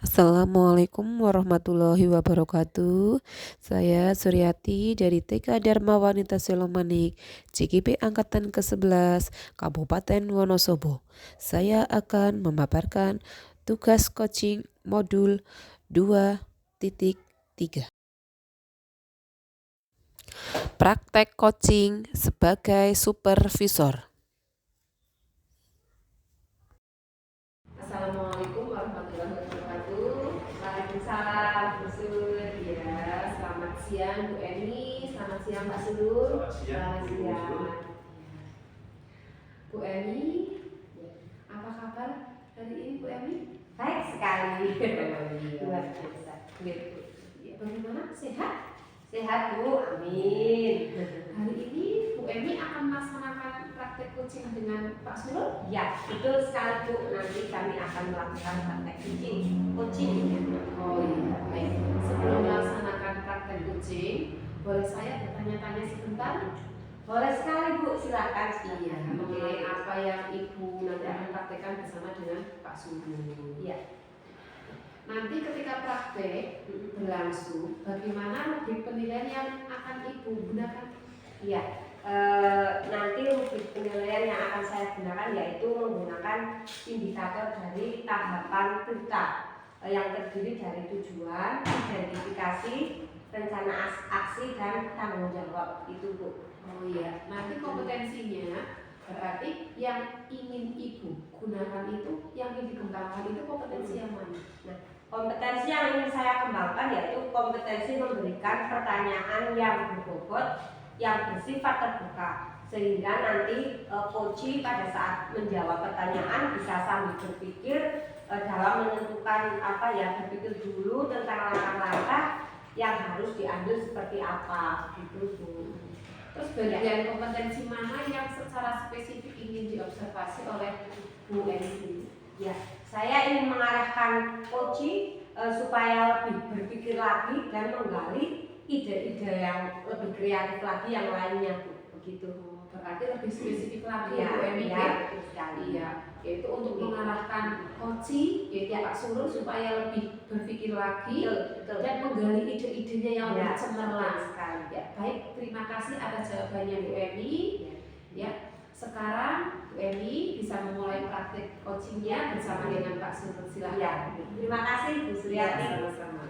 Assalamualaikum warahmatullahi wabarakatuh. Saya Suryati dari TK Dharma Wanita Selomanik, CGP Angkatan ke-11, Kabupaten Wonosobo. Saya akan memaparkan tugas coaching modul 2.3. Praktek coaching sebagai supervisor. Assalamualaikum warahmatullahi wabarakatuh. Waalaikumsalam, Bu Sur. Ya, selamat siang Bu Eni, selamat siang Pak Sulur. Selamat siang. Bu Eni, apa kabar hari ini Bu Eni? Baik sekali. Luar biasa. Bagaimana? Sehat? Sehat Bu, amin. Hari ini Bu Eni akan melaksanakan praktek coaching dengan Pak Sulur? Ya, betul sekali Bu. Nanti kami akan melakukan praktek coaching. Oh iya, baik. Sebelum melaksanakan praktek coaching, boleh saya bertanya-tanya sebentar? Boleh sekali Bu, silakan. Iya, mengenai apa yang Ibu nanti akan praktekkan bersama dengan Pak Sulur. Iya. Nanti ketika praktek berlangsung, bagaimana rubrik penilaian yang akan Ibu gunakan? Iya. Nanti rubrik penilaian yang akan saya gunakan yaitu menggunakan indikator dari tahapan TIRTA yang terdiri dari tujuan, identifikasi, rencana aksi, dan tanggung jawab. Itu Bu. Oh iya, nanti kompetensinya berarti yang ingin Ibu gunakan itu, yang ingin dikembangkan itu kompetensi yang mana? Nah, kompetensi yang ingin saya kembangkan yaitu kompetensi memberikan pertanyaan yang berbobot, yang bersifat terbuka, sehingga nanti coach pada saat menjawab pertanyaan bisa sambil berpikir dalam menentukan berpikir dulu tentang langkah-langkah yang harus diambil seperti apa, gitu Bu. Terus bagian kompetensi mana yang secara spesifik ingin diobservasi oleh Bu Eni? Ya, saya ingin mengarahkan coach supaya lebih berpikir lagi dan menggali ide-ide yang lebih kreatif lagi yang lainnya Bu. Begitu. Berarti lebih spesifik lagi Ya, Bu Eni. ya, betul sekali. Iya, yaitu untuk mengarahkan coach, yaitu Pak Sulur supaya lebih berpikir lagi betul. Dan menggali ide-idenya yang lebih Ya, cemerlang sekali. Ya, baik, terima kasih atas jawabannya Bu Eni. Ya, sekarang Bu Eni bisa memulai praktik coachingnya bersama dengan Pak Sulur. Silakan. Ya, terima kasih Bu Suryati. Ya, sama-sama.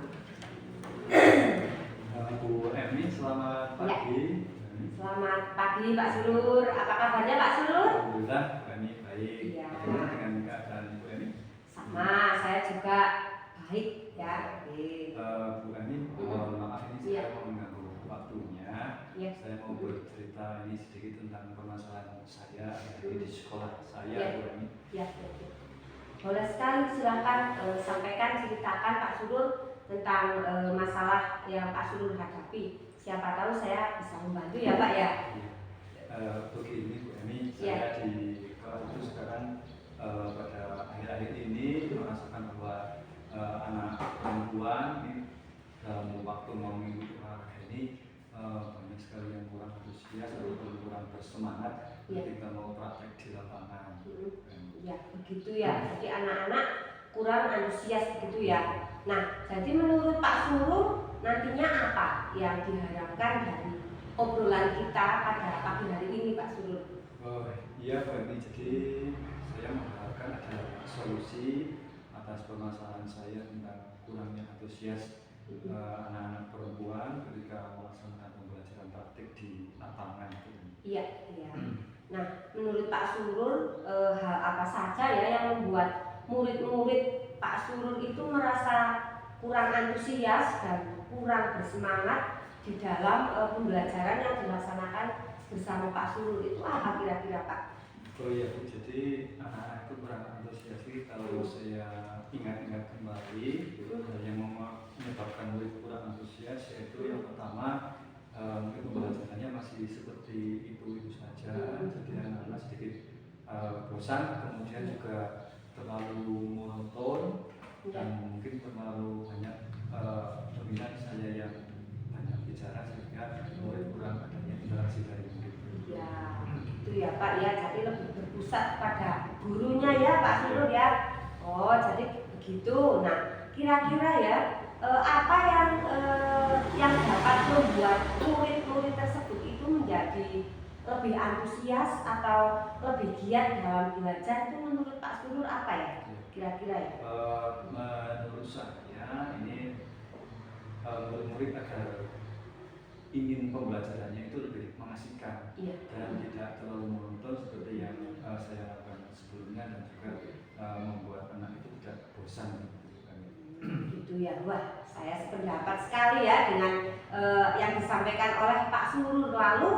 Bu Emi, selamat pagi. Selamat pagi Pak Sulur. Apa kabarnya Pak Sulur? Alhamdulillah, Bu Emi baik. Ya. Bagaimana dengan keadaan Bu Emi? Sama, saya juga baik ya. Bu Emi, maaf ini saya mau mengganggu waktunya. Ya. Saya mau bercerita ini sedikit tentang permasalahan saya di sekolah saya, Ya. Bu Emi. Ya, betul. Boleh sekali, silakan sampaikan, ceritakan Pak Sulur tentang masalah yang Pak Sulur hadapi. Siapa tahu saya bisa membantu ya Pak ya. Begini Bu Emi, saya di kelas itu sekarang pada akhir-akhir ini merasakan bahwa anak perempuan ini dalam waktu mau mengikuti olahraga ini banyak sekali yang kurang antusias atau kurang bersemangat ketika mau praktek di lapangan. Ya, begitu ya. Jadi anak-anak kurang antusias begitu ya. Nah, jadi menurut Pak Sulur nantinya apa yang diharapkan dari obrolan kita pada pagi hari ini Pak Sulur? Oh iya Bu Emi, jadi saya mengharapkan ada solusi atas permasalahan saya tentang kurangnya antusias anak-anak perempuan ketika melaksanakan pembelajaran praktik di lapangan. Iya, iya. Nah, menurut Pak Sulur hal apa saja ya yang membuat murid-murid Pak Sulur itu merasa kurang antusias dan kurang bersemangat di dalam pembelajaran yang dilaksanakan bersama Pak Sulur itu apa kira-kira Pak? Oh iya Bu, jadi anak-anak itu kurang antusias kalau saya ingat-ingat kembali yang menyebabkan murid kurang antusias yaitu yang pertama mungkin pembelajarannya masih seperti itu saja, jadi anak-anak sedikit bosan, kemudian juga terlalu monoton dan mungkin terlalu banyak dominan saya yang banyak bicara sehingga murid kurang adanya interaksi dari murid. Ya, itu ya Pak ya, jadi lebih berpusat pada gurunya ya Pak Sulur ya. Oh, jadi begitu. Nah, kira-kira ya apa yang dapat membuat murid-murid tersebut itu menjadi lebih antusias atau lebih giat dalam belajar itu menurut Pak Surur apa ya? Kira-kira ya? Menurut saya ini murid-murid agar ingin pembelajarannya itu lebih mengasihkan dan tidak terlalu monoton seperti yang saya lakukan sebelumnya, dan juga membuat anak itu tidak bosan. Gitu ya, wah saya sependapat sekali ya dengan yang disampaikan oleh Pak Surur. Lalu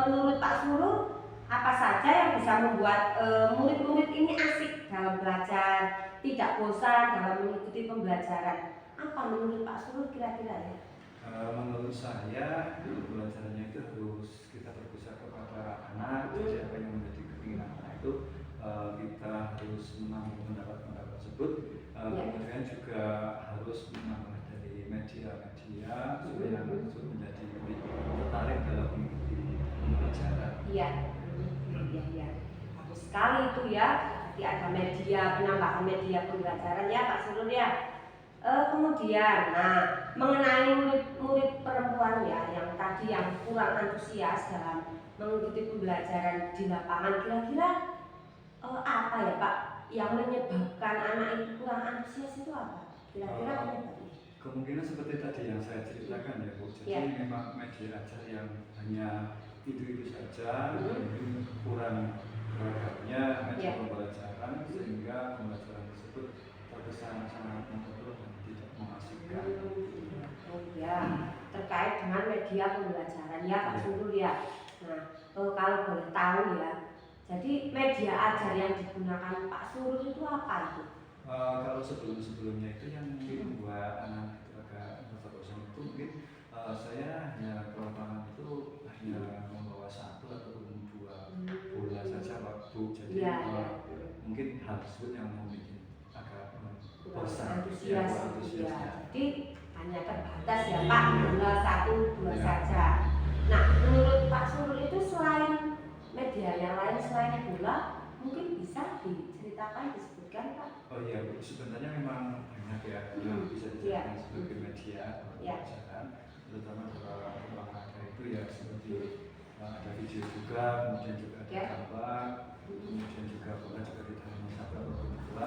menurut Pak Surur apa saja yang bisa membuat murid-murid ini asik dalam belajar, tidak bosan dalam mengikuti pembelajaran? Apa menurut Pak Surur kira-kira ya? Menurut saya pembelajarannya itu harus kita berpusat kepada anak. Jadi apa yang menjadi keinginan anak itu kita harus menampung pendapat-pendapat tersebut. Kemudian juga harus menambah dari media-media supaya anak itu menjadi lebih tertarik dalam mengikuti pembelajaran. Iya, bagus sekali itu ya. Jadi ada media, penambahan media pembelajaran ya Pak Surur ya. Kemudian, nah mengenai murid-murid perempuan ya yang tadi yang kurang antusias dalam mengikuti pembelajaran di lapangan, kira-kira apa ya Pak yang menyebabkan anak itu kurang antusias itu apa? Kira-kira penyebabnya? Kemungkinan seperti tadi yang saya ceritakan ya Bu. Jadi memang media ajar yang hanya itu saja, kurang beragamnya media pembelajaran, sehingga pembelajaran tersebut terkesan sangat monoton dan tidak mengasihkan. Ya, terkait dengan media pembelajaran ya Pak Surur ya. Nah, kalau boleh tahu ya, jadi media ajar yang digunakan Pak Surur itu apa itu? Kalau sebelum-sebelumnya itu yang membuat anak itu agak bosan itu mungkin saya hanya ke lapangan itu hanya membawa satu ataupun dua bola saja Pak Bu. Jadi mungkin hal tersebut yang membuat agak bosan, antusias. Ya. Jadi hanya terbatas ya Pak, bola satu dua saja. Nah, menurut Pak Surur itu selain media yang lain selain bola, mungkin bisa diceritakan, disebutkan Pak? Oh iya Bu, sebenarnya memang banyak ya yang bisa dijadikan sebagai media pembelajaran, terutama dalam olahraga itu ya seperti ada video juga, kemudian juga ada gambar, kemudian juga bola juga tidak hanya satu ataupun dua,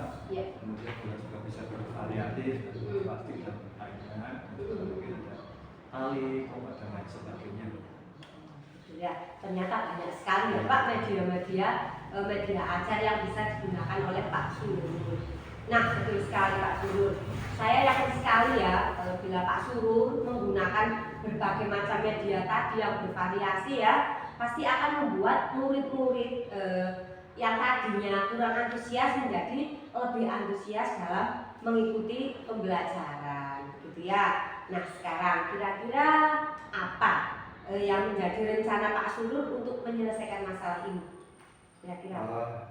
kemudian bola juga bisa bervariatif, plastik dan lainnya, mungkin ada tali, kompas dan lain sebagainya. Ya, ternyata banyak sekali ya Pak media ajar yang bisa digunakan oleh Pak Surur. Nah, betul sekali Pak Surur. Saya yakin sekali ya bila Pak Surur menggunakan berbagai macam media tadi yang bervariasi ya, pasti akan membuat murid-murid yang tadinya kurang antusias menjadi lebih antusias dalam mengikuti pembelajaran, gitu ya. Nah, sekarang kira-kira apa yang menjadi rencana Pak Surur untuk menyelesaikan masalah ini? Kira-kira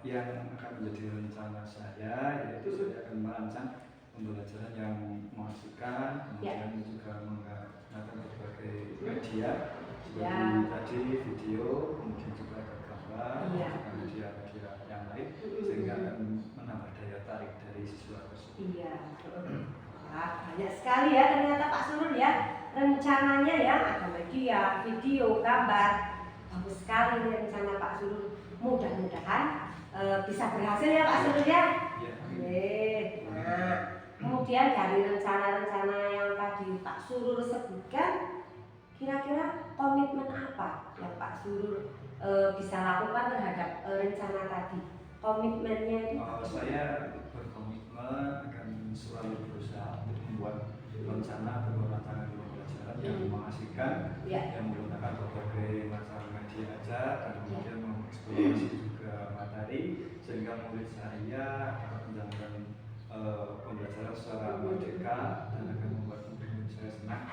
yang akan menjadi rencana saya yaitu saya akan merancang pembelajaran yang mengasihkan, kemudian juga menggunakan berbagai media seperti tadi video, kemudian juga ada gambar, juga media-media yang lain, sehingga akan menambah daya tarik dari siswa tersebut. Iya, banyak sekali ya ternyata Pak Surur ya rencananya ya, ada media, video, gambar. Bagus sekali nih rencana Pak Surur. Mudah-mudahan bisa berhasil ya Pak Surur ya. Nah, kemudian dari rencana-rencana yang tadi Pak Surur sebutkan, kira-kira komitmen apa yang Pak Surur bisa lakukan terhadap rencana tadi? Komitmennya itu? Saya berkomitmen akan selalu berusaha untuk membuat rencana atau rancangan pembelajaran yang mengasihkan, yang menggunakan berbagai macam media ajar, dan kemudian mengeksplorasi juga materi, sehingga murid saya dapat menjalankan pembelajaran secara merdeka dan akan membuat murid saya senang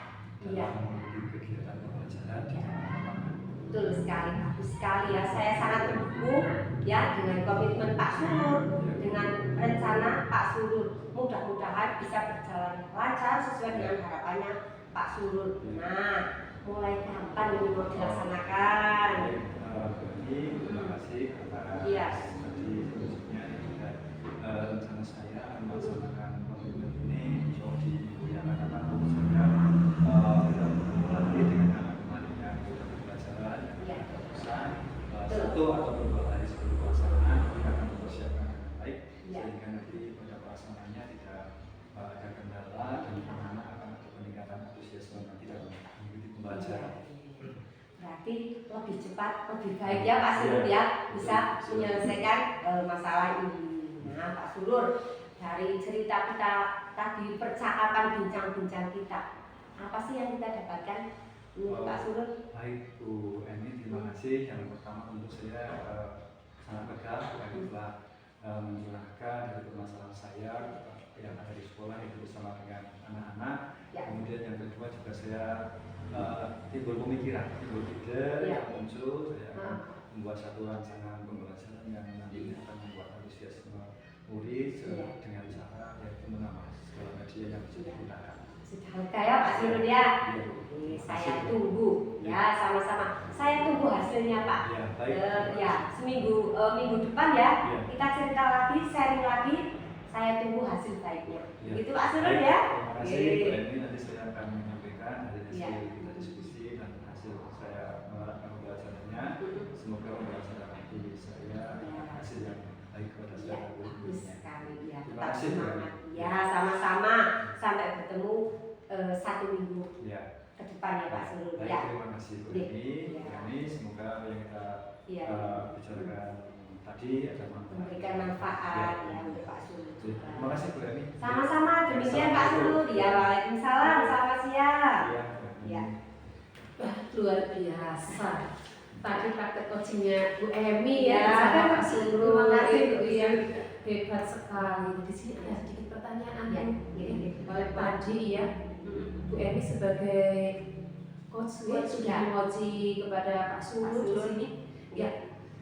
dalam mengikuti kegiatan pembelajaran di lapangan. Betul sekali, bagus sekali ya. Saya sangat mendukung ya dengan komitmen Pak Surur, dengan rencana Pak Surur. Mudah-mudahan bisa berjalan lancar sesuai dengan harapannya Pak Surur. Nah, mulai kapan ini mau dilaksanakan? Terima kasih atas tadi sebelumnya rencana saya melaksanakan komitmen ini satu atau dua hari sebelum pelaksanaan kita akan mempersiapkan dengan baik Ya. sehingga nanti pada pelaksanaannya tidak ada kendala dan anak-anak akan ada peningkatan antusiasme nanti dalam mengikuti pembelajaran. Berarti lebih cepat, lebih baik ya Pak Surur ya, bisa menyelesaikan masalah ini. Nah Pak Surur, dari cerita kita tadi, percakapan bincang-bincang kita, apa sih yang kita dapatkan Pak Surur? Baik Bu Eni, terima kasih. Yang pertama tentu saya sangat lega karena telah mencurahkan dari permasalahan saya yang ada di sekolah itu bersama dengan anak-anak. Ya. Kemudian yang kedua juga saya timbul pemikiran, timbul ide yang muncul, saya membuat satu rancangan pembelajaran yang nantinya akan membuat antusiasme murid dengan cara yaitu menambah segala media yang bisa digunakan. Sudah lega ya Pak Surur ya? Iya, Saya tunggu ya, sama-sama. Saya tunggu hasilnya Pak. Ya, baik. Ya, minggu depan ya, Ya. kita cerita lagi, sharing lagi. Saya tunggu hasil baiknya. Ya. Gitu Pak Surur Baik, ya. terima kasih Bu Eni, nanti saya akan menyampaikan dari hasil Ya. kita diskusi dan hasil saya mengarahkan pembelajarannya. Semoga pembelajaran nanti saya hasil yang baik kepada saya dan Bagus guru-gurunya. sekali ya. Terima Tetap kasih, Bu Eni. semangat. Ya, sama-sama. Sampai bertemu 1 minggu Ya. ke depan ya Pak Surur Baik, ya. terima kasih Bu Ya. Eni. Bu Eni, semoga apa yang kita Ya. bicarakan tadi ada manfaat. Memberikan manfaat ya untuk Pak Surur juga. Terima kasih Bu Eni. Sama-sama, demikian Pak Surur. Ya, waalaikumsalam. Selamat siang. Ya. Ya. Wah, luar biasa. Tadi praktek coachingnya Bu Emi Ya, ya, sama Pak Surur. terima kasih, Bu. Itu yang hebat sekali. Di sini ada sedikit pertanyaan Ya, Bu. ya. Oleh tadi ya, Bu Emi sebagai coach ya, sudah mengoci kepada Pak Surur di sini. Ya,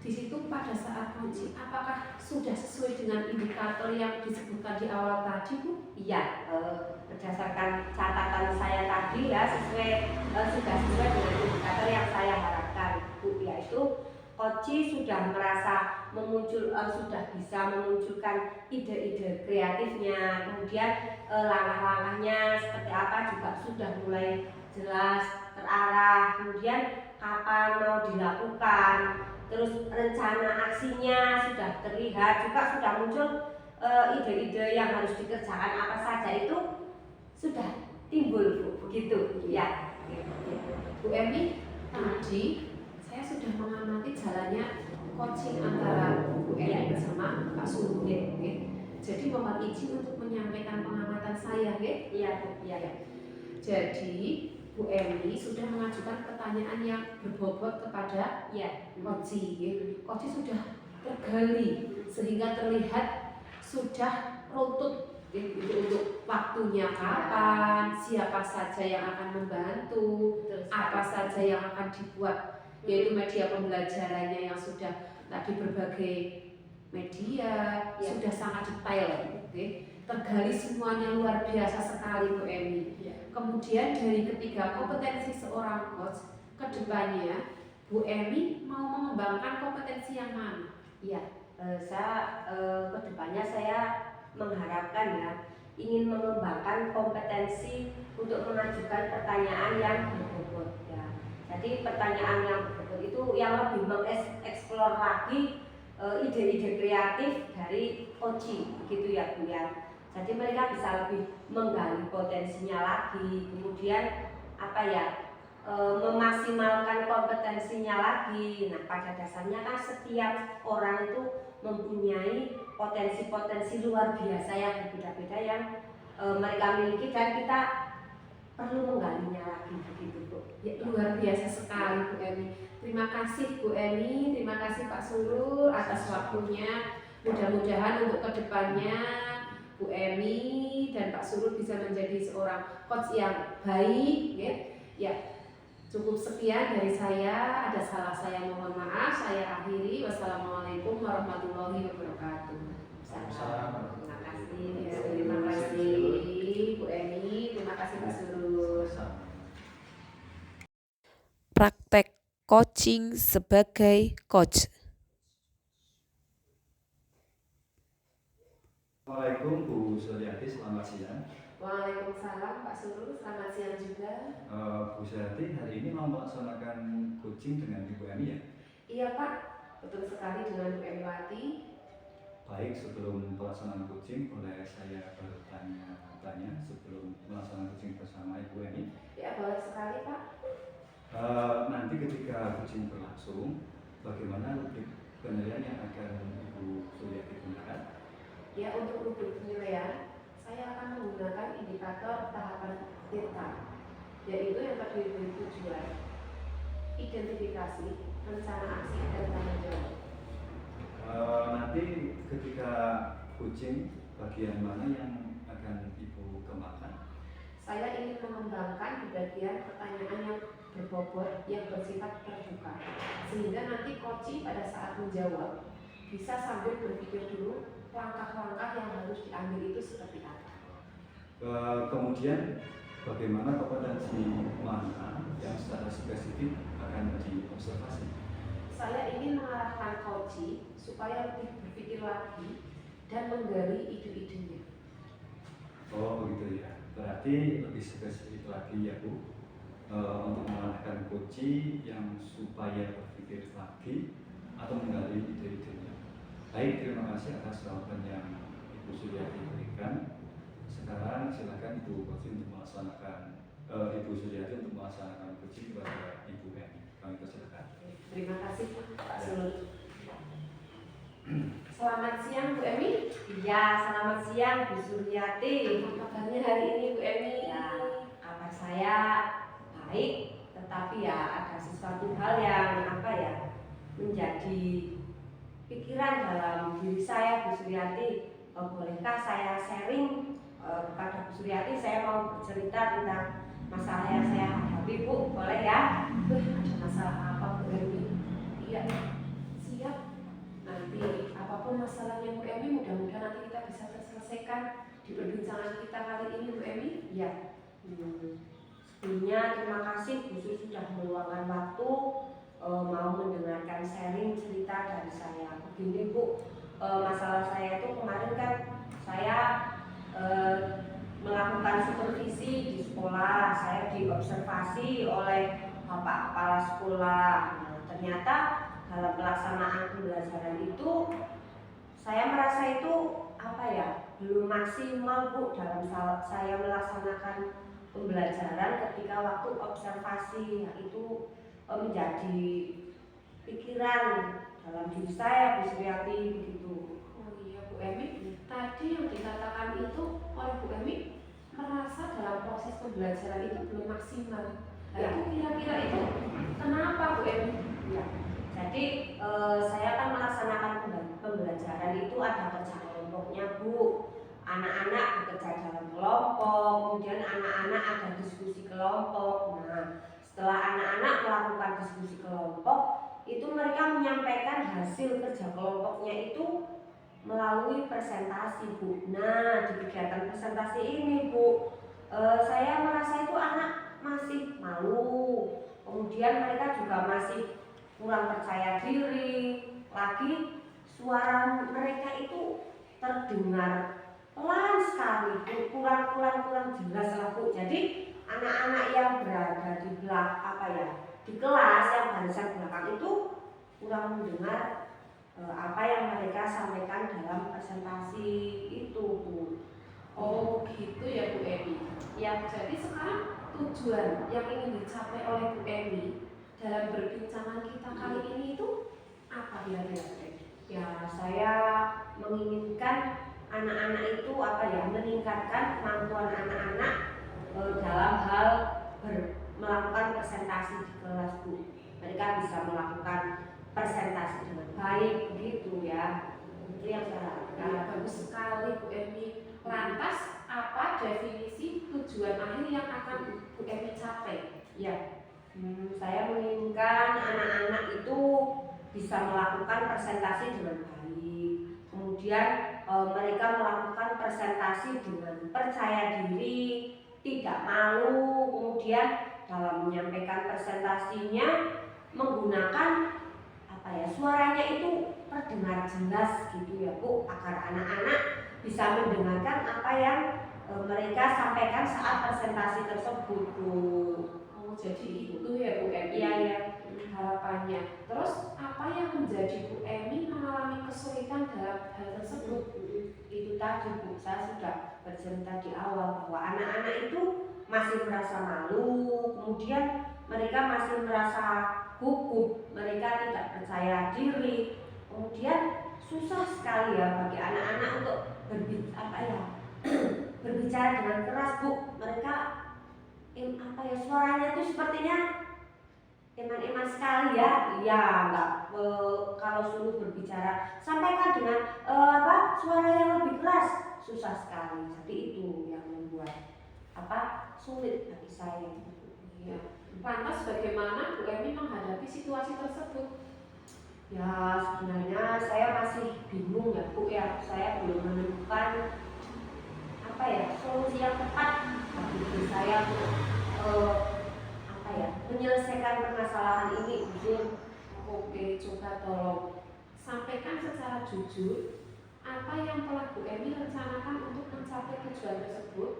di situ pada saat coaching, apakah sudah sesuai dengan indikator yang disebutkan di awal tadi, Bu? Iya, berdasarkan catatan saya tadi ya, sudah sesuai dengan indikator yang saya harapkan, Bu, yaitu Koci sudah merasa sudah bisa memunculkan ide-ide kreatifnya, kemudian langkah-langkahnya seperti apa juga sudah mulai jelas terarah, kemudian kapan mau dilakukan, terus rencana aksinya sudah terlihat, juga sudah muncul ide-ide yang harus dikerjakan apa saja itu sudah timbul Bu, begitu ya. Bu Emi, tadi saya sudah mengamati jalannya coaching antara Bu Emi bersama Pak Surur. Jadi mohon izin untuk menyampaikan pengamatan saya, Iya Bu, iya. Jadi Bu Emi sudah mengajukan pertanyaan yang berbobot kepada Koci. Koci sudah tergali sehingga terlihat sudah runtut untuk waktunya kapan, siapa saja yang akan membantu, apa saja yang akan dibuat, yaitu media pembelajarannya yang sudah tadi berbagai media, sudah sangat detail. Tergali semuanya luar biasa sekali Bu Emi. Kemudian dari ketiga kompetensi seorang coach, kedepannya Bu Emi mau mengembangkan kompetensi yang mana? Iya, kedepannya saya mengharapkan ya, ingin mengembangkan kompetensi untuk mengajukan pertanyaan yang berbobot ya. Jadi pertanyaan yang berbobot itu yang lebih mengeksplor lagi ide-ide kreatif dari Koci, gitu ya Bu ya. Jadi mereka bisa lebih menggali potensinya lagi, kemudian memaksimalkan kompetensinya lagi. Nah, pada dasarnya kan setiap orang itu mempunyai potensi-potensi luar biasa yang berbeda-beda yang mereka miliki dan kita perlu menggalinya lagi, begitu Bu. Ya, luar biasa sekali Bu Emi. Terima kasih Bu Emi, terima kasih Pak Surur atas waktunya. Mudah-mudahan untuk kedepannya Bu Emi dan Pak Surur bisa menjadi seorang coach yang baik. Ya, cukup sekian dari saya. Ada salah saya mohon maaf. Saya akhiri. Wassalamualaikum warahmatullahi wabarakatuh. Terima kasih. Ya, terima kasih Bu Emi, terima kasih Pak Surur. Praktek coaching sebagai coach. Assalamualaikum Bu Suryati, selamat siang. Waalaikumsalam Pak Surur, selamat siang juga. Bu Suryati, hari ini mau melaksanakan coaching dengan Ibu Emi ya? Iya Pak, Betul sekali dengan Bu Emiwati. Baik, sebelum pelaksanaan coaching boleh saya bertanya sebelum melaksanakan coaching bersama Ibu Eni. Ya, boleh sekali Pak. Nanti ketika coaching berlangsung, bagaimana rubrik penilaian yang akan Ibu Suryati gunakan? Ya, untuk rubrik penilaian, saya akan menggunakan indikator tahapan TIRTA, yaitu yang terdiri dari tujuan, identifikasi, rencana aksi, dan tanggung jawab. Nanti ketika coaching, bagian mana yang akan Ibu kembangkan? Saya ingin mengembangkan di bagian pertanyaan yang berbobot yang bersifat terbuka, sehingga nanti coach pada saat menjawab bisa sambil berpikir dulu langkah-langkah yang harus diambil itu seperti apa. Kemudian bagaimana kompetensi mana yang secara spesifik akan diobservasi? Saya ingin mengarahkan coach supaya lebih berpikir lagi dan menggali ide-idenya. Oh begitu ya, berarti lebih spesifik lagi ya Bu, untuk mengarahkan coach yang supaya berpikir lagi atau menggali ide-idenya. Baik, terima kasih atas jawaban yang Ibu Suryati berikan. Sekarang silakan Ibu coach untuk melaksanakan Ibu Suryati untuk melaksanakan coaching kepada Ibu Eni. Kami persilakan. Terima kasih Pak Sulun. Selamat siang Bu Emi. Iya, selamat siang Bu Suryati. Apa kabarnya hari ini Bu Emi? Ya, kabar saya baik, tetapi ya ada sesuatu hal yang menjadi pikiran dalam diri saya Bu Suryati. Bolehkah saya sharing kepada Bu Suryati? Saya mau bercerita tentang masalah yang saya hadapi Bu, boleh ya? Ada masalah apa Bu Emi? Iya, siap. Nanti apapun masalahnya Bu Emi, mudah-mudahan nanti kita bisa terselesaikan di perbincangan kita kali ini Bu Emi. Ya. Sebelumnya terima kasih Bu Su sudah meluangkan waktu mau mendengarkan sharing cerita dari saya. Begini Bu, masalah saya itu kemarin kan saya melakukan supervisi di sekolah. Saya diobservasi oleh Bapak Kepala Sekolah. Nah, ternyata dalam pelaksanaan pembelajaran itu saya merasa itu belum maksimal Bu dalam saya melaksanakan pembelajaran ketika waktu observasi. Nah, itu menjadi pikiran dalam diri saya Bu Suryati begitu. Oh iya Bu Emi, tadi yang dikatakan itu oleh Bu Emi merasa dalam proses pembelajaran itu belum maksimal. Nah, Ya. itu kira-kira itu kenapa Bu Emi? Ya. Jadi saya kan melaksanakan pembelajaran itu ada kerja kelompoknya Bu. Anak-anak bekerja dalam kelompok, kemudian anak-anak ada diskusi kelompok. Nah, setelah anak-anak melakukan diskusi kelompok, itu mereka menyampaikan hasil kerja kelompoknya itu melalui presentasi Bu. Nah, di kegiatan presentasi ini Bu, saya merasa itu anak masih malu, kemudian mereka juga masih kurang percaya diri, lagi suara mereka itu terdengar pelan sekali, kurang jelas lah Bu. Jadi anak-anak yang berada di di kelas yang barisan belakang itu kurang mendengar apa yang mereka sampaikan dalam presentasi itu Bu. Oh gitu ya Bu Emi. Ya, jadi sekarang tujuan yang ingin dicapai oleh Bu Emi dalam perbincangan kita kali ini itu apa kira-kira Bu Emi? Ya, saya menginginkan anak-anak itu meningkatkan kemampuan anak-anak dalam hal melakukan presentasi di kelas Bu. Mereka bisa melakukan presentasi dengan baik begitu ya. Itu yang saya harapkan. Ya, bagus sekali Bu Emi. Lantas apa definisi tujuan akhir yang akan Bu Emi capai? Ya, saya menginginkan anak-anak itu bisa melakukan presentasi dengan baik. Kemudian mereka melakukan presentasi dengan percaya diri, tidak malu. Kemudian dalam menyampaikan presentasinya menggunakan suaranya itu terdengar jelas gitu ya Bu, agar anak-anak bisa mendengarkan apa yang mereka sampaikan saat presentasi tersebut Bu. Oh, jadi itu ya Bu Emi. Iya ya. Harapannya. Terus apa apa yang menjadi Bu Emi mengalami kesulitan dalam hal tersebut? Itu tadi Bu, saya sudah bercerita di awal bahwa anak-anak itu masih merasa malu, kemudian mereka masih merasa gugup, mereka tidak percaya diri, kemudian susah sekali ya bagi anak-anak untuk berbicara dengan keras Bu. Mereka suaranya itu sepertinya eman-eman sekali ya. Iya, enggak kalau suruh berbicara sampaikan dengan suara yang lebih keras, susah sekali. Jadi itu yang membuat sulit bagi saya. Ya. Lantas bagaimana Bu Emi menghadapi situasi tersebut? Ya sebenarnya saya masih bingung ya Bu ya. Saya belum menemukan solusi yang tepat bagi diri saya untuk menyelesaikan permasalahan ini. Oke, coba tolong sampaikan secara jujur apa yang telah Bu Emi rencanakan untuk mencapai tujuan tersebut,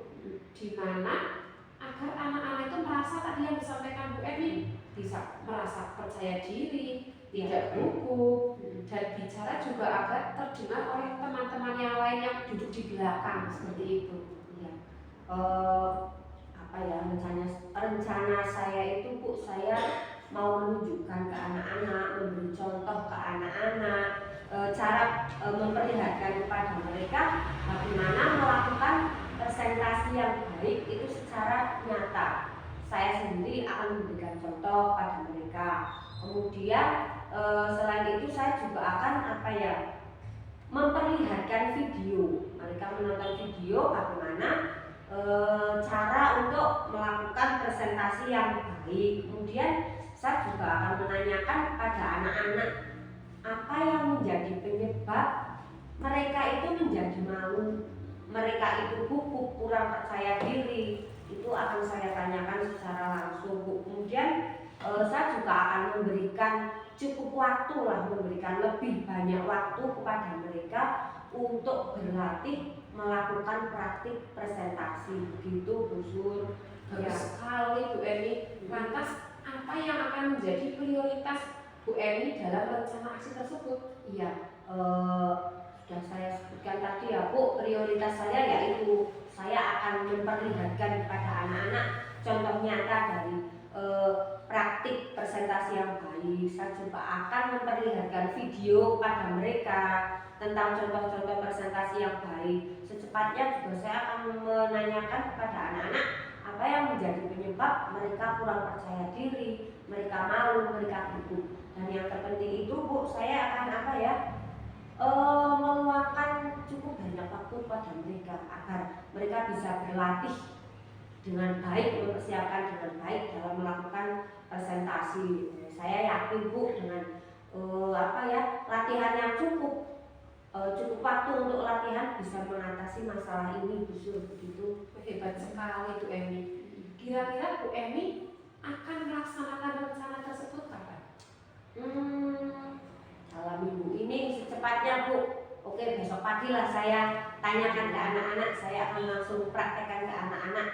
di mana agar anak-anak itu merasa tadi yang disampaikan Bu Emi bisa merasa percaya diri, tidak gugup, dan bicara juga agar terdengar oleh teman-teman yang lain yang duduk di belakang seperti itu. Rencana saya itu Bu, saya mau menunjukkan ke anak-anak, memberi contoh ke anak-anak, cara memperlihatkan kepada mereka bagaimana melakukan presentasi yang baik itu secara nyata. Saya sendiri akan memberikan contoh pada mereka. Kemudian selain itu saya juga akan memperlihatkan video. Mereka menonton video bagaimana cara untuk melakukan presentasi yang baik. Kemudian saya juga akan menanyakan kepada anak-anak apa yang menjadi penyebab mereka itu menjadi malu, mereka itu gugup, kurang percaya diri. Itu akan saya tanyakan secara langsung Bu. Kemudian saya juga akan memberikan cukup waktu memberikan lebih banyak waktu kepada mereka untuk berlatih melakukan praktik presentasi. Begitu Bu Sur. Bagus sekali Bu Emi. Lantas apa yang akan menjadi prioritas Bu Emi dalam rencana aksi tersebut? Iya, sudah saya sebutkan tadi ya Bu, prioritas saya yaitu saya akan memperlihatkan kepada anak-anak contoh nyata dari praktik presentasi yang baik. Saya juga akan memperlihatkan video kepada mereka tentang contoh-contoh presentasi yang baik. Secepatnya juga saya akan menanyakan kepada anak-anak apa yang menjadi penyebab mereka kurang percaya diri, mereka malu, mereka gugup. Dan yang terpenting itu Bu, saya akan meluangkan cukup banyak waktu pada mereka agar mereka bisa berlatih dengan baik, mempersiapkan dengan baik dalam melakukan presentasi. Saya yakin Bu dengan latihan yang cukup waktu untuk latihan bisa mengatasi masalah ini Bu Sur. Begitu. Hebat sekali Bu Emi. Kira-kira Bu Emi akan melaksanakan rencana tersebut kapan? Dalam minggu ini secepatnya Bu. Oke, besok pagi lah saya tanyakan ke anak-anak. Saya akan langsung praktekkan ke anak-anak,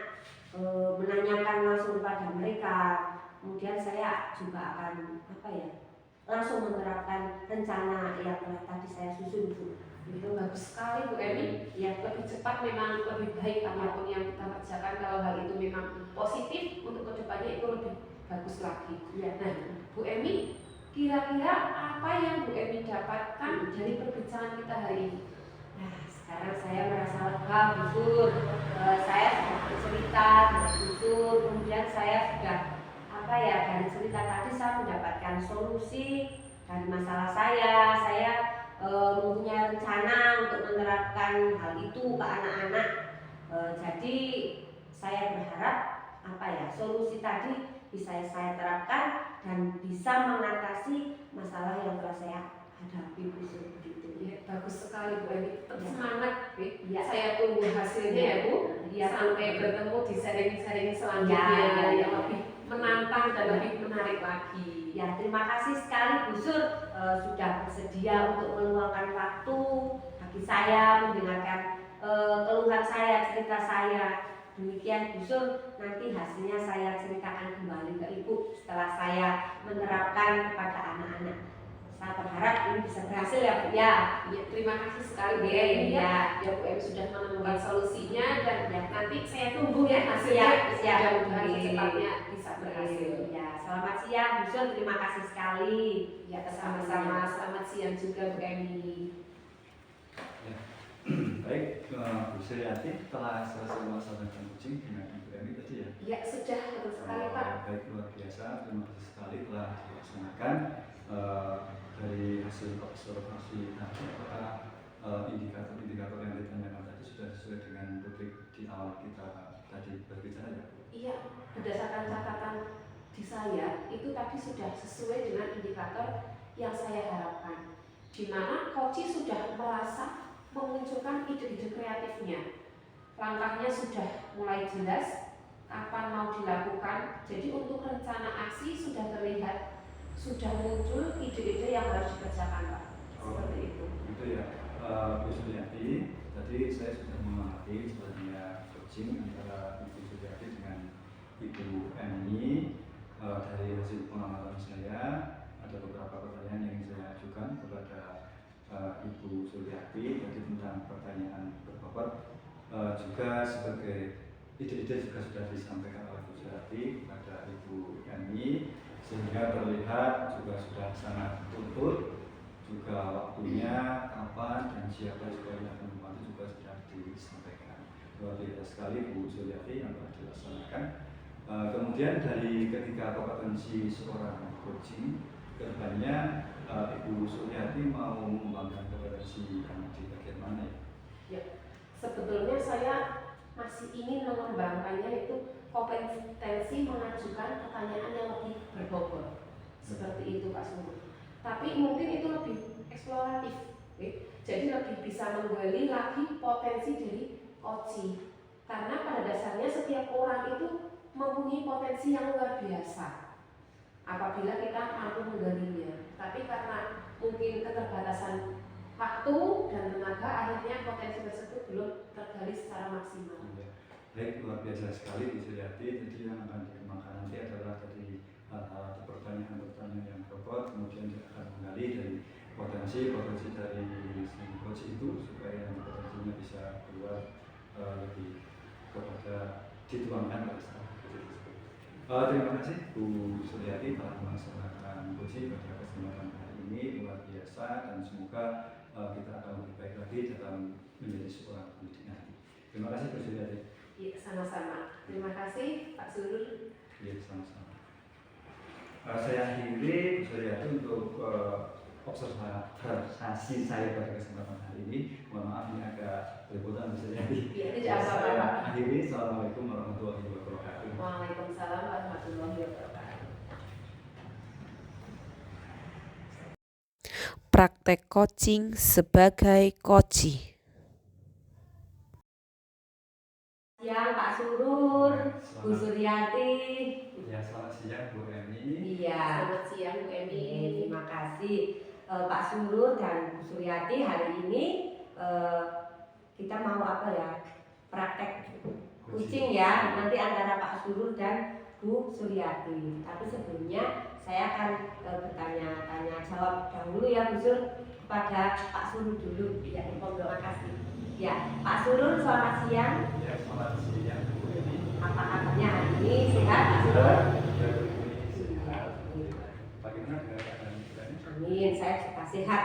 menanyakan langsung kepada mereka. Kemudian saya juga akan langsung menerapkan rencana yang telah tadi saya susun Bu. Itu bagus sekali Bu Emi. Ya, lebih cepat memang lebih baik apapun yang kita kerjakan. Kalau hal itu memang positif untuk kedepannya itu lebih bagus lagi. Ya. Nah, Bu Emi, kira-kira apa yang Bu Emi dapatkan dari perbincangan kita hari ini? Nah, sekarang saya merasa lega Bu Sur. Saya sudah bercerita dengan Bu Sur, kemudian saya sudah dari cerita tadi saya mendapatkan solusi dari masalah saya. Saya mempunyai rencana untuk menerapkan hal itu ke anak-anak. Jadi saya berharap solusi tadi bisa saya terapkan dan bisa mengatasi masalah yang telah saya hadapi Bu Sur. Ya, bagus sekali Bu Emi. Tetap semangat Ya. Saya tunggu hasilnya ya Bu. Ya, sampai bertemu di sharing-sharing selanjutnya yang lebih menantang dan lebih menarik lagi. Ya, terima kasih sekali Bu Sur sudah bersedia untuk meluangkan waktu bagi saya mendengarkan keluhan saya, cerita saya. Demikian Bu Sur, nanti hasilnya saya ceritakan kembali ke Ibu setelah saya menerapkan kepada anak-anak. bisa berhasil ya Bu ya. Ya, terima kasih sekali Bu Iya, Emi iya. ya Bu Emi sudah menemukan solusinya dan Ya. nanti saya tunggu ya hasilnya. Mudah-mudahan secepatnya bisa berhasil. Ya, selamat siang Bu Sun, terima kasih sekali. Ya, sama-sama. Selamat siang juga Bu Emi. Baik, Bu Suryati telah selesai melaksanakan coaching dengan Ibu Emi tadi ya. Ya, sudah betul sekali Pak. Baik, luar biasa, terima kasih sekali telah dilaksanakan. Dari hasil observasi tadi, apakah indikator-indikator yang ditanyakan tadi sudah sesuai dengan topik di awal kita tadi berbicara ya? Iya, berdasarkan catatan di saya itu tadi sudah sesuai dengan indikator yang saya harapkan, di mana coach sudah merasa memunculkan ide-ide kreatifnya, langkahnya sudah mulai jelas, kapan mau dilakukan. Jadi untuk rencana aksi sudah terlihat, sudah muncul ide-ide yang harus dikerjakan Pak. Seperti itu. Itu ya, Bu Suryati. Tadi saya sudah memahami sebenarnya coaching antara Ibu Suryati dengan Ibu Emi. Dari hasil pengamatan saya, ada beberapa pertanyaan yang saya ajukan kepada Ibu Suryati, jadi tentang pertanyaan berbobot. Juga sebagai ide-ide juga sudah disampaikan oleh Bu Suryati kepada Ibu Emi, sehingga terlihat juga sudah sangat tuntut, juga waktunya kapan dan siapa juga yang akan membantu juga sudah disampaikan. Luar biasa sekali Bu Suryati yang telah dilaksanakan. Kemudian dari ketiga kompetensi seorang coaching, kedepannya Ibu Suryati mau mengembangkan kompetensi yang di bagian mana ya? Ya, sebetulnya saya masih ingin mengembangkannya itu kompetensi mengajukan pertanyaan yang lebih berbobot, seperti itu Pak Sumur. Tapi mungkin itu lebih eksploratif, jadi lebih bisa menggali lagi potensi dari coaching. Karena pada dasarnya setiap orang itu mempunyai potensi yang luar biasa apabila kita mampu menggalinya. Tapi karena mungkin keterbatasan waktu dan tenaga, akhirnya potensi tersebut belum tergali secara maksimal. Baik, luar biasa sekali Bu Suryati. Jadi yang akan dikembangkan nanti adalah tadi pertanyaan-pertanyaan yang berbobot, kemudian kita akan menggali dari potensi dari si coach itu supaya nanti potensinya bisa keluar lebih kepada dituangkan pada saat terima kasih Bu Suryati telah melaksanakan coaching pada kesempatan hari ini, luar biasa, dan semoga kita akan lebih baik lagi dalam menjadi seorang pendidik nanti. Terima kasih Bu Suryati. Ya, sama-sama. Terima kasih Pak Surur. Ya, sama-sama. Saya akhiri Bu Suryati untuk observasi saya pada kesempatan hari ini. Mohon maaf ini agak belepotan Bu Suryati. Ya, tidak apa-apa. Saya akhiri. Assalamualaikum warahmatullahi wabarakatuh. Waalaikumsalam warahmatullahi wabarakatuh. Praktek coaching sebagai coach. Siang Pak Surur, Bu Suryati. Ya, selamat siang Bu Emi. Iya. Selamat siang Bu Emi. Terima kasih Pak Surur dan Bu Suryati. Hari ini kita mau apa ya? Praktek coaching ya. Nanti antara Pak Surur dan Bu Suryati. Tapi sebelumnya saya akan bertanya-tanya jawab dahulu ya Bu Sur kepada Pak Surur dulu. Ya, terima kasih. Ya, Pak Surur selamat siang. Ya, selamat siang Bu Emi. Apa kabarnya hari ini? Sehat Pak Surur? Bagaimana dengan keadaan Bu Emi? Amin, saya juga sehat.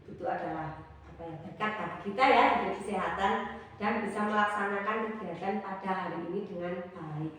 Itu adalah apa ya, berkat bagi kita ya, diberi kesehatan dan bisa melaksanakan kegiatan pada hari ini dengan baik.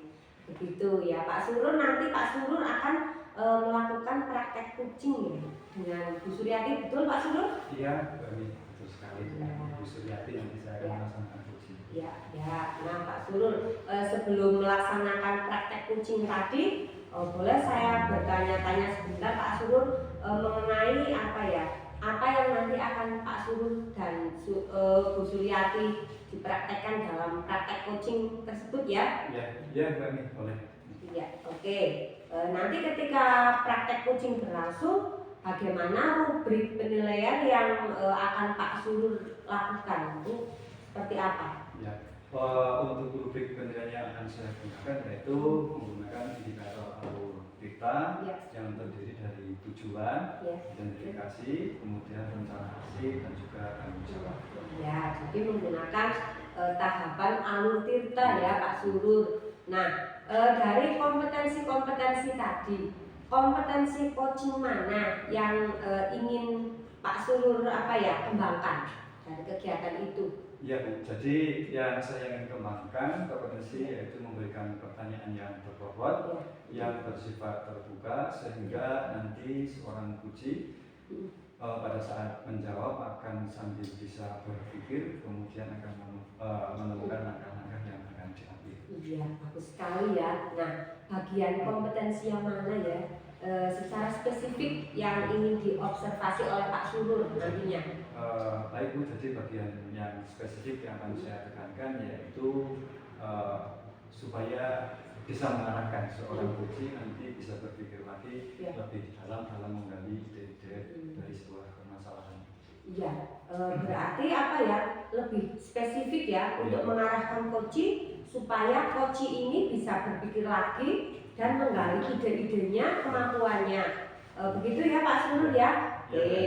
Begitu ya Pak Surur. Nanti Pak Surur akan melakukan praktek coaching ya dengan Bu Suryati, betul Pak Surur? Iya, Bu Emi, betul sekali. Bu Suryati nanti saya akan melaksanakan coaching. Ya, ya. Nah Pak Surur, sebelum melaksanakan praktek coaching tadi, boleh saya bertanya-tanya sebentar Pak Surur mengenai apa ya? Apa yang nanti akan Pak Surur dan Bu Suryati dipraktekkan dalam praktek coaching tersebut ya? Ya, Bu Emi, boleh. Iya, oke. Nanti ketika praktek coaching berlangsung, bagaimana rubrik penilaian yang akan Pak Surur lakukan? Itu seperti apa? Ya, Untuk rubrik penilaian yang akan saya gunakan yaitu menggunakan indikator algoritma yang terdiri dari tujuan, identifikasi, kemudian rencana aksi, dan juga tanggung jawab. Ya, jadi menggunakan tahapan alur tirta ya Pak Surur. Nah, dari kompetensi-kompetensi tadi, kompetensi coaching mana yang ingin Pak Surur kembangkan dari kegiatan itu? Ya Bu, jadi yang saya ingin kembangkan kompetensi yaitu memberikan pertanyaan yang berbobot, yang bersifat terbuka sehingga nanti seorang coach pada saat menjawab akan sambil bisa berpikir, kemudian akan menemukan langkah-langkah yang akan diambil. Iya, bagus sekali ya. Nah, bagian kompetensi yang mana ya secara spesifik yang ingin diobservasi oleh Pak Surur nantinya? Baik Bu, jadi bagian yang spesifik yang akan saya tekankan yaitu supaya bisa mengarahkan seorang coach nanti bisa berpikir lagi lebih dalam menggali ide-ide dari sebuah permasalahan. Iya, berarti lebih spesifik ya untuk mengarahkan coach supaya coach ini bisa berpikir lagi dan menggali ide-idenya, kemampuannya. Begitu ya Pak Surur ya? Oke.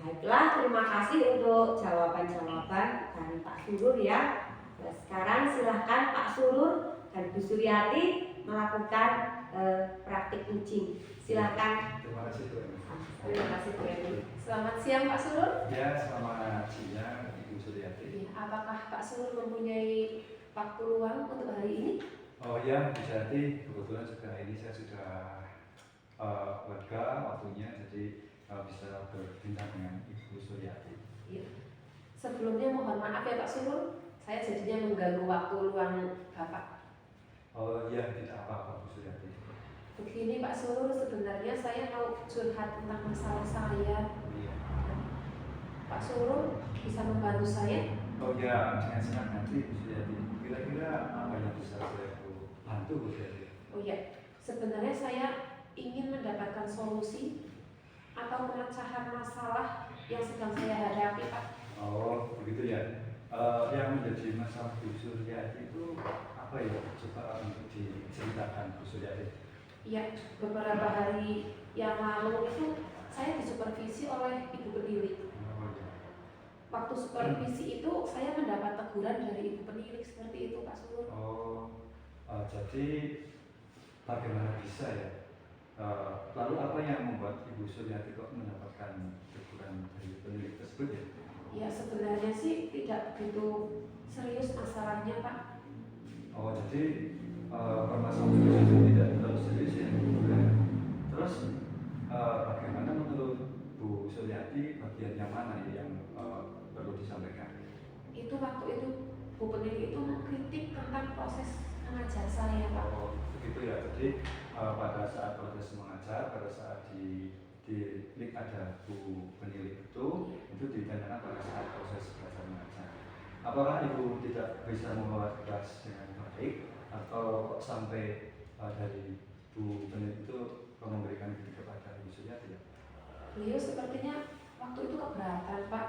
Baiklah, terima kasih untuk jawaban-jawaban dari Pak Surur ya. Sekarang silahkan Pak Surur dan Bu Suryati melakukan praktik coaching. Silahkan. Terima kasih Bu. Terima kasih Bu Eni. Selamat siang Pak Surur. Ya, selamat siang Ibu Suryati. Apakah Pak Surur mempunyai waktu luang untuk hari ini? Oh ya, Bu Suryati, kebetulan juga ini saya sudah lega waktunya, jadi bisa berbincang dengan Ibu Suryati. Iya. Sebelumnya mohon maaf ya Pak Surur, saya jadinya mengganggu waktu luang Bapak. Oh ya, tidak apa-apa Bu Suryati. Begini Pak Surur, sebenarnya saya mau curhat tentang masalah saya. Iya. Pak Surur bisa membantu saya? Oh ya, dengan senang hati Bu Suryati. Kira-kira apa yang bisa saya bantu Bu Suryati? Oh ya, sebenarnya saya ingin mendapatkan solusi atau pemecahan masalah yang sedang saya hadapi Pak. Oh, begitu ya. Yang menjadi masalah Bu Suryati itu apa ya? Coba untuk diceritakan Bu Suryati. Ya, beberapa hari yang lalu itu saya disupervisi oleh ibu penilik. Waktu supervisi itu saya mendapat teguran dari ibu penilik seperti itu Pak Surur. Oh, jadi bagaimana bisa ya? Lalu apa yang membuat Ibu Suryati kok mendapatkan teguran dari penilik tersebut ya? Ya sebenarnya sih tidak begitu serius masalahnya Pak. Oh, jadi permasalahan itu tidak terlalu serius ya? Terus bagaimana menurut Bu Suryati bagian yang mana yang perlu disampaikan? Itu waktu itu Bu penilik itu mengkritik tentang proses mengajar saya Pak. Oh, begitu ya. Jadi pada saat proses mengajar, pada saat di link ada Bu penilik itu ditanyakan pada saat proses belajar mengajar. Apakah Ibu tidak bisa membawa kelas dengan baik atau sampai dari Bu penilik itu memberikan kritik kepada Ibu Suryati ya? Beliau sepertinya waktu itu keberatan Pak.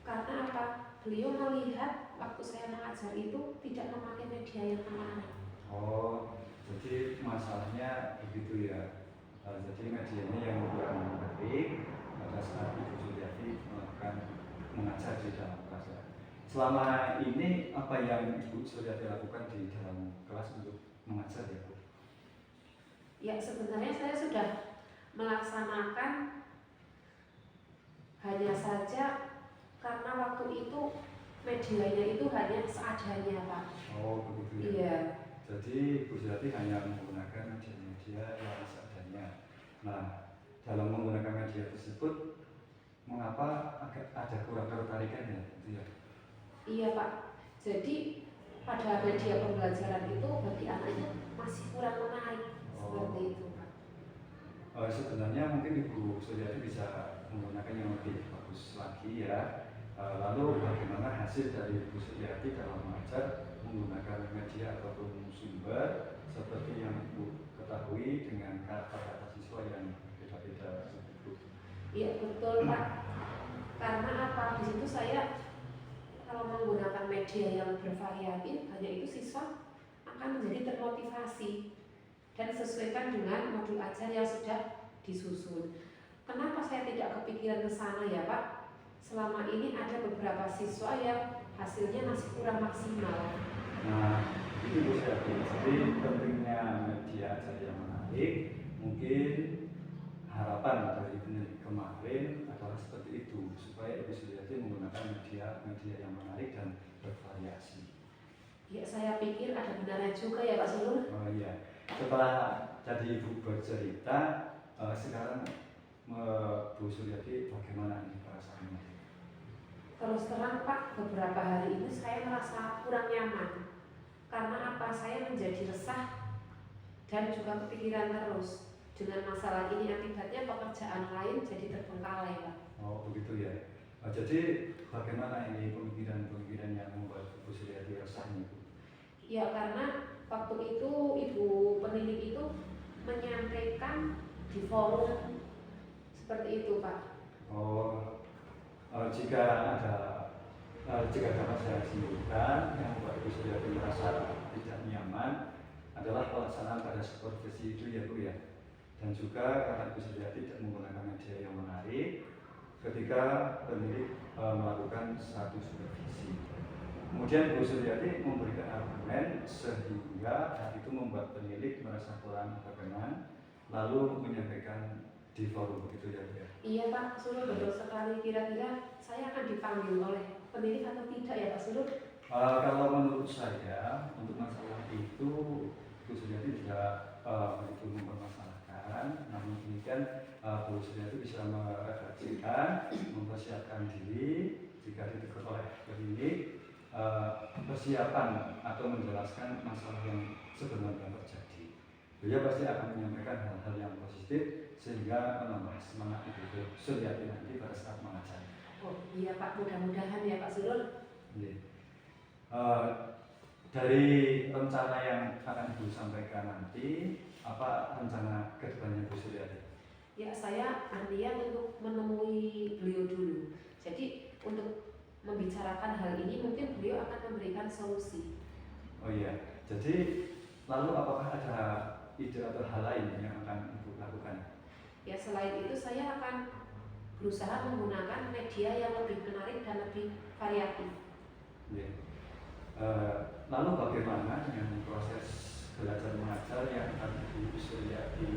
Karena apa? Beliau melihat waktu saya mengajar itu tidak memakai media yang menarik. Oh, jadi masalahnya begitu ya. Jadi medianya yang kurang baik pada saat Ibu Suryati melakukan mengajar di dalam kelas. Selama ini apa yang Ibu Suryati lakukan di dalam kelas untuk mengajar ya Bu? Ya sebenarnya saya sudah melaksanakan, hanya saja karena waktu itu medianya itu hanya seadanya Pak. Oh begitu ya. Iya. Jadi Bu Suryati hanya menggunakan media yang seadanya. Nah, dalam menggunakan media tersebut, mengapa ada kurang ketertarikan ya? Gitu ya? Iya Pak. Jadi pada media pembelajaran itu bagi anaknya masih kurang menarik seperti itu Pak. Sebenarnya mungkin Ibu Suryati bisa menggunakan yang lebih bagus lagi ya. Lalu bagaimana hasil dari Ibu Suryati dalam mengajar menggunakan media ataupun sumber seperti yang Ibu ketahui dengan kata-kata siswa yang beda-beda tersebut? Iya betul Pak. Karena apa? Di situ saya kalau menggunakan media yang bervariatif, hanya itu siswa akan menjadi termotivasi dan sesuaikan dengan modul ajar yang sudah disusun. Kenapa saya tidak kepikiran ke sana ya Pak? Selama ini ada beberapa siswa yang hasilnya masih kurang maksimal. Nah, itu Bu Syati. Jadi pentingnya media ajar yang menarik, mungkin harapan dari peneliti kemarin adalah seperti itu, supaya Ibu Suryati menggunakan media yang menarik dan bervariasi. Ya, saya pikir ada benarnya juga ya Pak Sulur. Oh iya, setelah tadi Ibu bercerita, sekarang Bu Suryati bagaimana ini perasaannya? Terus terang Pak, beberapa hari ini saya merasa kurang nyaman. Karena apa? Saya menjadi resah dan juga kepikiran terus. Dengan masalah ini akibatnya pekerjaan lain jadi terbengkalai Pak. Oh begitu ya. Jadi bagaimana ini pemikiran-pemikiran yang membuat Ibu Suryati resah ini? Ya karena waktu itu Ibu peneliti itu menyampaikan di forum seperti itu Pak. Oh, jika dapat saya simpulkan yang membuat Ibu Suryati merasa tidak nyaman adalah pelaksanaan pada supervisi itu ya Bu ya. Dan juga karena Ibu Suryati tidak menggunakan media yang menarik ketika penilik melakukan satu supervisi. Kemudian Bu Suryati memberikan argumen sehingga hal itu membuat penilik merasa kurang berkenan, lalu menyampaikan di forum begitu ya Bu ya. Iya Pak Sulur, betul sekali. Kira-kira saya akan dipanggil oleh penilik atau tidak ya Pak Sulur? Kalau menurut saya untuk masalah itu Bu Suryati tidak begitu mempermasalahkan, namun demikian Bu Suryati bisa merefleksikan, mempersiapkan diri jika ditegur oleh penilik, persiapan atau menjelaskan masalah yang sebenarnya terjadi. Beliau pasti akan menyampaikan hal-hal yang positif sehingga menambah semangat Ibu Suryati nanti pada saat mengajar. Oh iya Pak, mudah-mudahan ya Pak Sulur. Dari rencana yang akan Ibu sampaikan nanti, apa rencana ke depannya Bu Suryati? Ya saya berniat untuk menemui beliau dulu. Jadi untuk membicarakan hal ini mungkin beliau akan memberikan solusi. Oh iya, jadi lalu apakah ada ide atau hal lain yang akan Ibu lakukan? Ya selain itu saya akan berusaha menggunakan media yang lebih menarik dan lebih variatif. Ya. Lalu bagaimana dengan proses belajar mengajar yang akan Ibu Suryati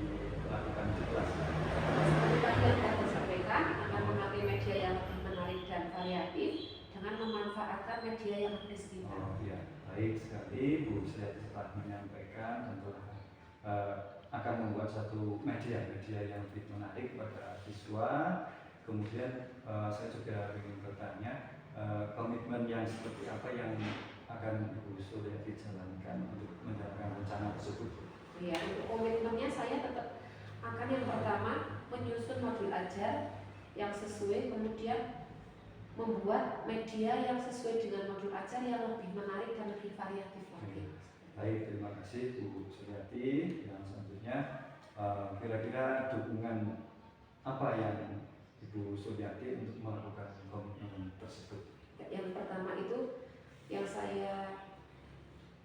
lakukan di kelas? Seperti tadi yang saya sampaikan, akan memakai media yang lebih menarik dan variatif dengan memanfaatkan media yang ada di sekitar. Oh iya, baik sekali Bu Suryati telah menyampaikan dan telah akan membuat satu media yang lebih menarik pada siswa. Kemudian saya juga ingin bertanya komitmen yang seperti apa yang akan Ibu Suryati jalankan untuk menjalankan rencana tersebut? Ya, untuk komitmennya saya tetap akan yang pertama menyusun modul ajar yang sesuai, kemudian membuat media yang sesuai dengan modul ajar yang lebih menarik dan lebih variatif lagi. Baik, terima kasih Bu Suryati. Yang selanjutnya kira-kira dukungan apa yang Ibu Suryati untuk melakukan komitmen tersebut? Yang pertama itu yang saya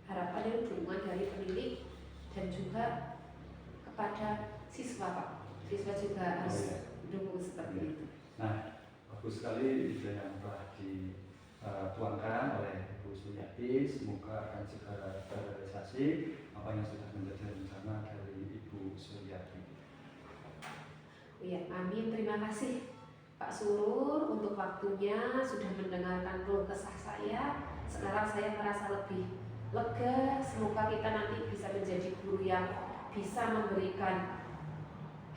harapkan itu dukungan dari penilik dan juga kepada siswa Pak. Siswa juga harus dukung seperti itu. Nah, bagus sekali ide yang telah dituangkan oleh Ibu Suryati. Semoga akan segera terrealisasi apa yang sudah menjadi rencana dari Ibu Suryati. Ya, amin. Terima kasih Pak Surur untuk waktunya sudah mendengarkan keluh kesah saya. Sekarang saya merasa lebih lega. Semoga kita nanti bisa menjadi guru yang bisa memberikan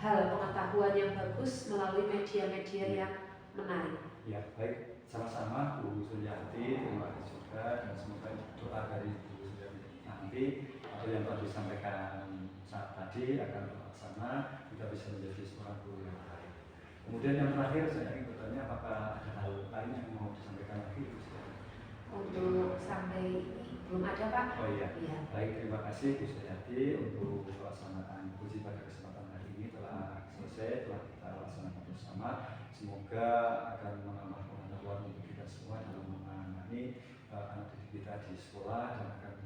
hal pengetahuan yang bagus melalui media-media yang menarik. Ya, baik. Sama-sama Bu Suryati, terima kasih juga dan semoga doa dari Bu Suryati nanti atau yang telah disampaikan saat tadi akan terlaksana, kita bisa menjadi seorang guru yang baik. Kemudian yang terakhir saya ingin bertanya apakah ada hal lain yang mau disampaikan lagi Bu Suryati? Untuk sampai ini belum ada Pak. Oh iya. Iya. Baik, terima kasih Bu Suryati untuk pelaksanaan uji pada kesempatan hari ini telah selesai, telah kita laksanakan bersama. Semoga akan menambah pengetahuan pengetahuan untuk kita semua dalam menangani anak didik kita di sekolah, dan akan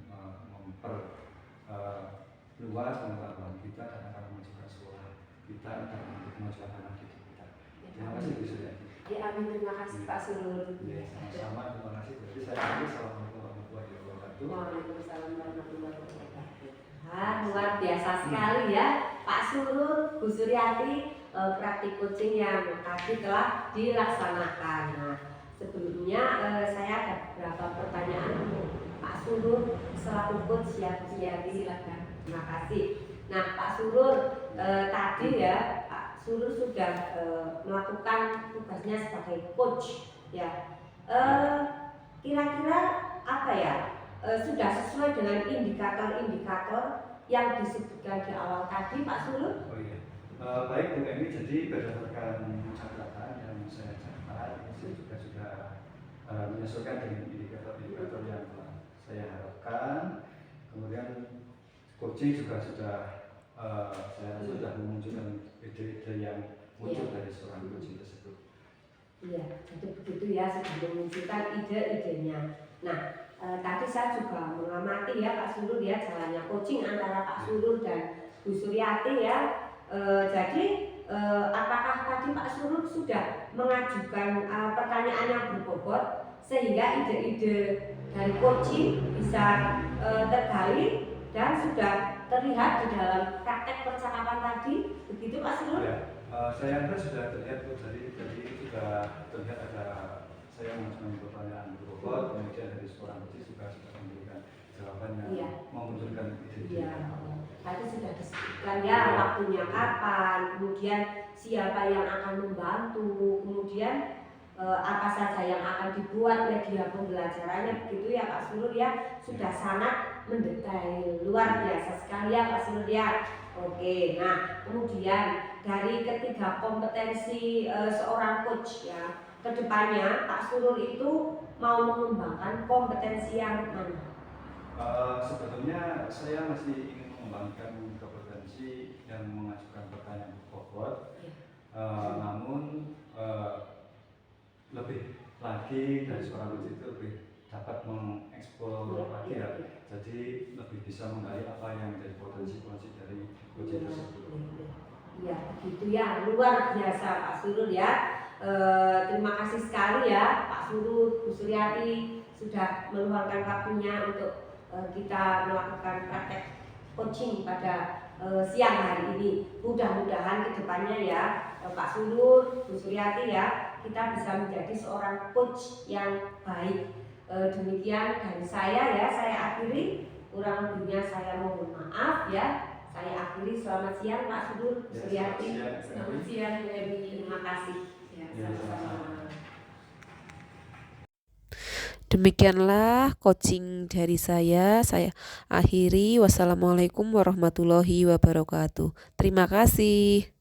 memperluas pengetahuan kita dan akan memajukan sekolah kita dan untuk kemajuan anak didik kita. Terima kasih Bu Suryati. Ya, amin, terima kasih Pak Surur. Ya, sama-sama, terima kasih. Jadi saya akhiri, assalamualaikum warahmatullahi wabarakatuh. Waalaikumsalam warahmatullahi wabarakatuh. Luar biasa sekali ya Pak Surur, Bu Suryati, praktik coaching yang tadi telah dilaksanakan. Nah, sebelumnya saya ada beberapa pertanyaan untuk Pak Surur selaku coach ya Bu Suryati. Silakan. Terima kasih. Nah Pak Surur, tadi ya Pak Surur sudah melakukan tugasnya sebagai coach ya. Kira-kira apa ya? Sudah sesuai dengan indikator-indikator yang disebutkan di awal tadi Pak Surur? Oh iya, baik Bu Emi, jadi berdasarkan catatan yang saya catat, saya juga sudah menyesuaikan dengan indikator-indikator yang telah saya harapkan. Kemudian coaching juga sudah saya rasa sudah memunculkan ide-ide yang muncul dari seorang coaching tersebut. Iya, jadi begitu ya, sudah memunculkan ide-idenya. Nah, tadi saya juga mengamati ya Pak Surur ya, jalannya coaching antara Pak Surur dan Bu Suryati ya. Jadi apakah tadi Pak Surur sudah mengajukan pertanyaan yang berbobot sehingga ide-ide dari coaching bisa tergali dan sudah terlihat di dalam praktek percakapan tadi, begitu Pak Surur? Ya, saya rasa sudah terlihat Bu, jadi sudah terlihat ada saya mengajukan pertanyaan berbobot, kemudian dari seorang coaching juga sudah memberikan jawaban yang memunculkan ide-ide. Iya, tadi sudah disebutkan ya waktunya kapan, kemudian siapa yang akan membantu, kemudian apa saja yang akan dibuat media pembelajarannya, begitu ya Pak Surur ya, sudah sangat mendetail, luar biasa sekali ya Pak Surur ya. Oke, nah kemudian dari ketiga kompetensi seorang coach ya, kedepannya Pak Surur itu mau mengembangkan kompetensi yang mana? Sebetulnya saya masih ingin mengembangkan kompetensi yang mengajukan pertanyaan berbobot, namun lebih lagi dari seorang coach itu lebih dapat mengeksplor lagi ya, jadi lebih bisa menggali apa yang menjadi potensi-potensi dari coach tersebut. Iya, begitu ya, luar biasa Pak Surur ya. Terima kasih sekali ya Pak Surur, Bu Suryati sudah meluangkan waktunya untuk kita melakukan praktek coaching pada siang hari ini. Mudah-mudahan kedepannya ya Pak Surur, Bu Suryati ya, kita bisa menjadi seorang coach yang baik. Demikian dari saya ya, saya akhiri. Kurang lebihnya saya mohon maaf ya. Saya akhiri. Selamat siang Pak Surur, Bu Suryati. Selamat siang Bu Emi. Terima kasih. Ya, sama-sama. Demikianlah coaching dari saya akhiri. Wassalamualaikum warahmatullahi wabarakatuh. Terima kasih.